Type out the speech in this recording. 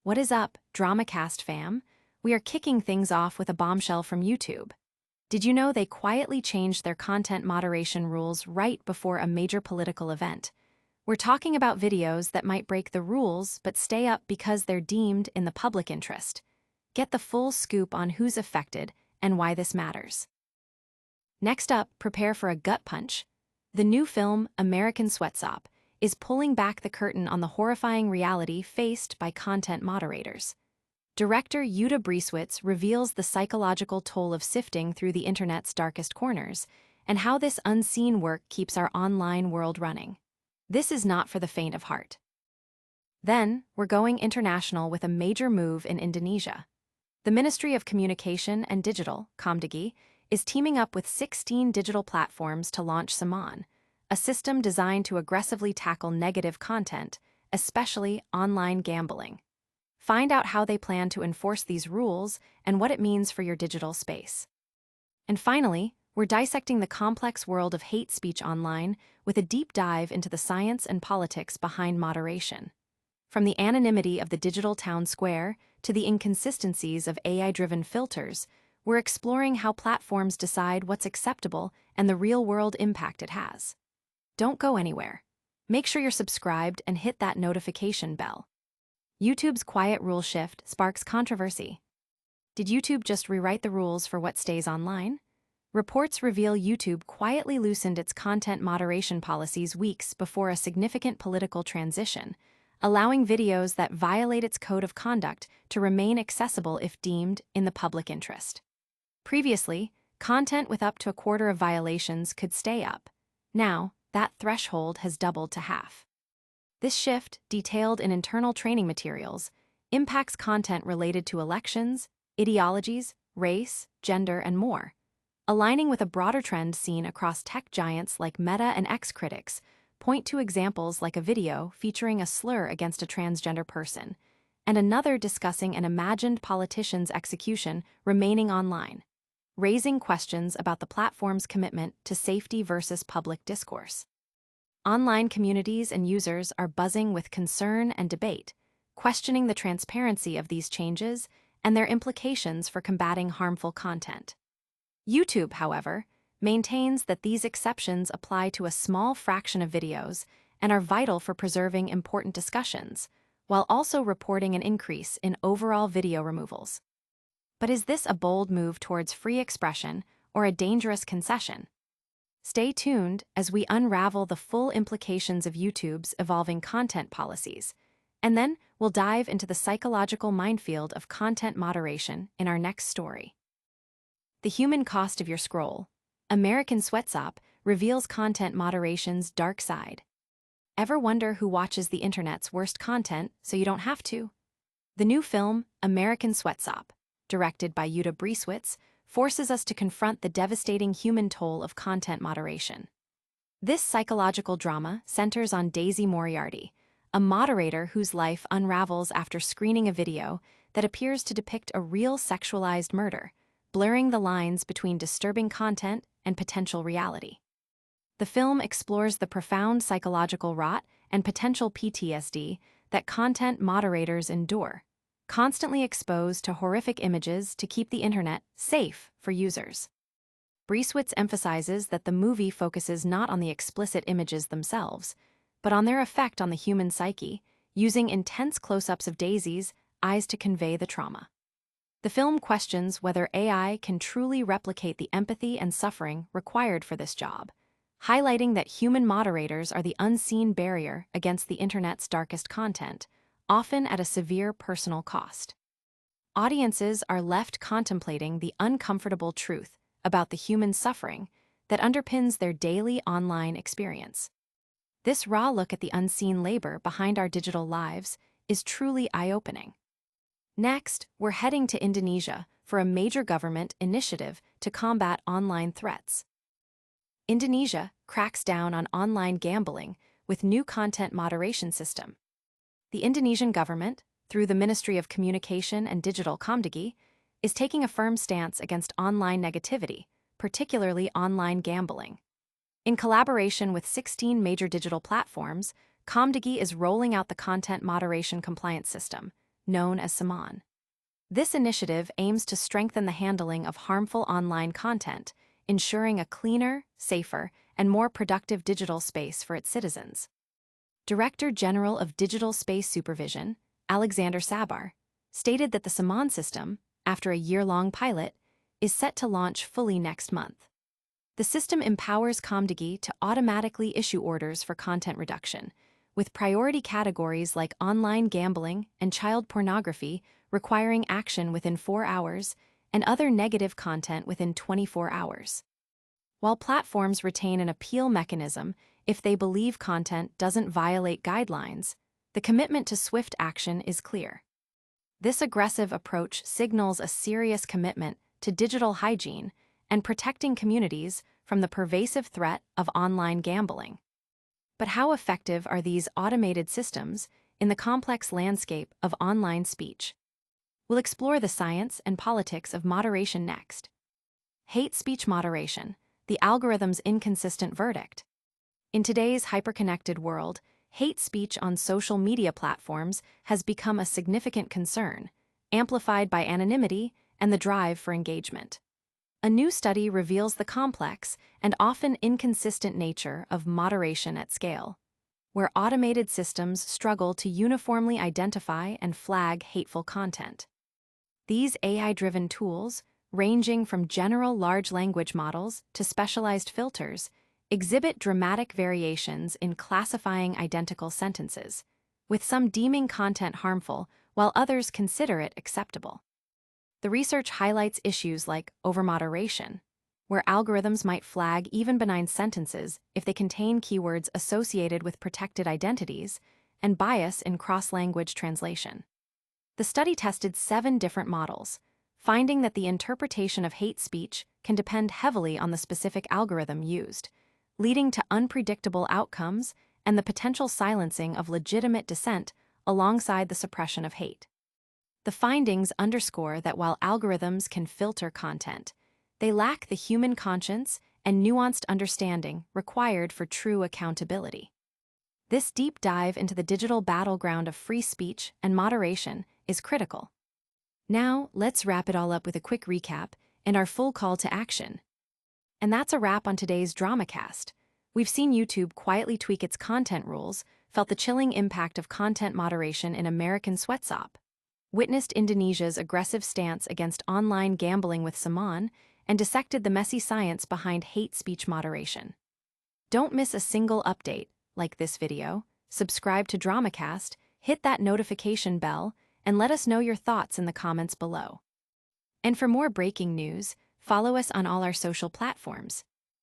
What is up, DramaCast fam? We are kicking things off with a bombshell from YouTube. Did you know they quietly changed their content moderation rules right before a major political event? We're talking about videos that might break the rules but stay up because they're deemed in the public interest. Get the full scoop on who's affected and why this matters. Next up, prepare for a gut punch. The new film, American Sweatshop, is pulling back the curtain on the horrifying reality faced by content moderators. Director Yuda reveals the psychological toll of sifting through the internet's darkest corners, and how this unseen work keeps our online world running. This is not for the faint of heart. Then, we're going international with a major move in Indonesia. The Ministry of Communication and Digital, Komdigi, is teaming up with 16 digital platforms to launch SAMAN, a system designed to aggressively tackle negative content, especially online gambling. Find out how they plan to enforce these rules and what it means for your digital space. And finally, we're dissecting the complex world of hate speech online with a deep dive into the science and politics behind moderation. From the anonymity of the digital town square to the inconsistencies of AI-driven filters, we're exploring how platforms decide what's acceptable and the real-world impact it has. Don't go anywhere. Make sure you're subscribed and hit that notification bell. YouTube's quiet rule shift sparks controversy. Did YouTube just rewrite the rules for what stays online? Reports reveal YouTube quietly loosened its content moderation policies weeks before a significant political transition, allowing videos that violate its code of conduct to remain accessible if deemed in the public interest. Previously, content with up to a quarter of violations could stay up. Now, that threshold has doubled to half. This shift, detailed in internal training materials, impacts content related to elections, ideologies, race, gender, and more, aligning with a broader trend seen across tech giants like Meta and X. Critics point to examples like a video featuring a slur against a transgender person, and another discussing an imagined politician's execution remaining online, raising questions about the platform's commitment to safety versus public discourse. Online communities and users are buzzing with concern and debate, questioning the transparency of these changes and their implications for combating harmful content. YouTube, however, maintains that these exceptions apply to a small fraction of videos and are vital for preserving important discussions, while also reporting an increase in overall video removals. But is this a bold move towards free expression or a dangerous concession? Stay tuned as we unravel the full implications of YouTube's evolving content policies, and then we'll dive into the psychological minefield of content moderation in our next story. The human cost of your scroll. American Sweatshop reveals content moderation's dark side. Ever wonder who watches the internet's worst content so you don't have to? The new film, American Sweatshop, directed by Yuda forces us to confront the devastating human toll of content moderation. This psychological drama centers on Daisy Moriarty, a moderator whose life unravels after screening a video that appears to depict a real sexualized murder, blurring the lines between disturbing content and potential reality. The film explores the profound psychological rot and potential PTSD that content moderators endure, constantly exposed to horrific images to keep the internet safe for users. Brieswitz emphasizes that the movie focuses not on the explicit images themselves, but on their effect on the human psyche, using intense close-ups of Daisy's eyes to convey the trauma. The film questions whether AI can truly replicate the empathy and suffering required for this job, highlighting that human moderators are the unseen barrier against the internet's darkest content, often at a severe personal cost. Audiences are left contemplating the uncomfortable truth about the human suffering that underpins their daily online experience. This raw look at the unseen labor behind our digital lives is truly eye-opening. Next, we're heading to Indonesia for a major government initiative to combat online threats. Indonesia cracks down on online gambling with new content moderation system. The Indonesian government, through the Ministry of Communication and Digital Komdigi, is taking a firm stance against online negativity, particularly online gambling. In collaboration with 16 major digital platforms, Komdigi is rolling out the content moderation compliance system, known as SAMAN. This initiative aims to strengthen the handling of harmful online content, ensuring a cleaner, safer, and more productive digital space for its citizens. Director General of Digital Space Supervision, Alexander Sabar, stated that the SAMAN system, after a year-long pilot, is set to launch fully next month. The system empowers Komdigi to automatically issue orders for content reduction, with priority categories like online gambling and child pornography requiring action within 4 hours and other negative content within 24 hours. While platforms retain an appeal mechanism if they believe content doesn't violate guidelines, the commitment to swift action is clear. This aggressive approach signals a serious commitment to digital hygiene and protecting communities from the pervasive threat of online gambling. But how effective are these automated systems in the complex landscape of online speech? We'll explore the science and politics of moderation next. Hate speech moderation, the algorithm's inconsistent verdict. In today's hyperconnected world, hate speech on social media platforms has become a significant concern, amplified by anonymity and the drive for engagement. A new study reveals the complex and often inconsistent nature of moderation at scale, where automated systems struggle to uniformly identify and flag hateful content. These AI-driven tools, ranging from general large language models to specialized filters, exhibit dramatic variations in classifying identical sentences, with some deeming content harmful while others consider it acceptable. The research highlights issues like overmoderation, where algorithms might flag even benign sentences if they contain keywords associated with protected identities, and bias in cross-language translation. The study tested 7 different models, finding that the interpretation of hate speech can depend heavily on the specific algorithm used, leading to unpredictable outcomes and the potential silencing of legitimate dissent alongside the suppression of hate. The findings underscore that while algorithms can filter content, they lack the human conscience and nuanced understanding required for true accountability. This deep dive into the digital battleground of free speech and moderation is critical. Now, let's wrap it all up with a quick recap and our full call to action. And that's a wrap on today's DramaCast. We've seen YouTube quietly tweak its content rules, felt the chilling impact of content moderation in American Sweatshop, witnessed Indonesia's aggressive stance against online gambling with SAMAN, and dissected the messy science behind hate speech moderation. Don't miss a single update, like this video, subscribe to DramaCast, hit that notification bell, and let us know your thoughts in the comments below. And for more breaking news, follow us on all our social platforms.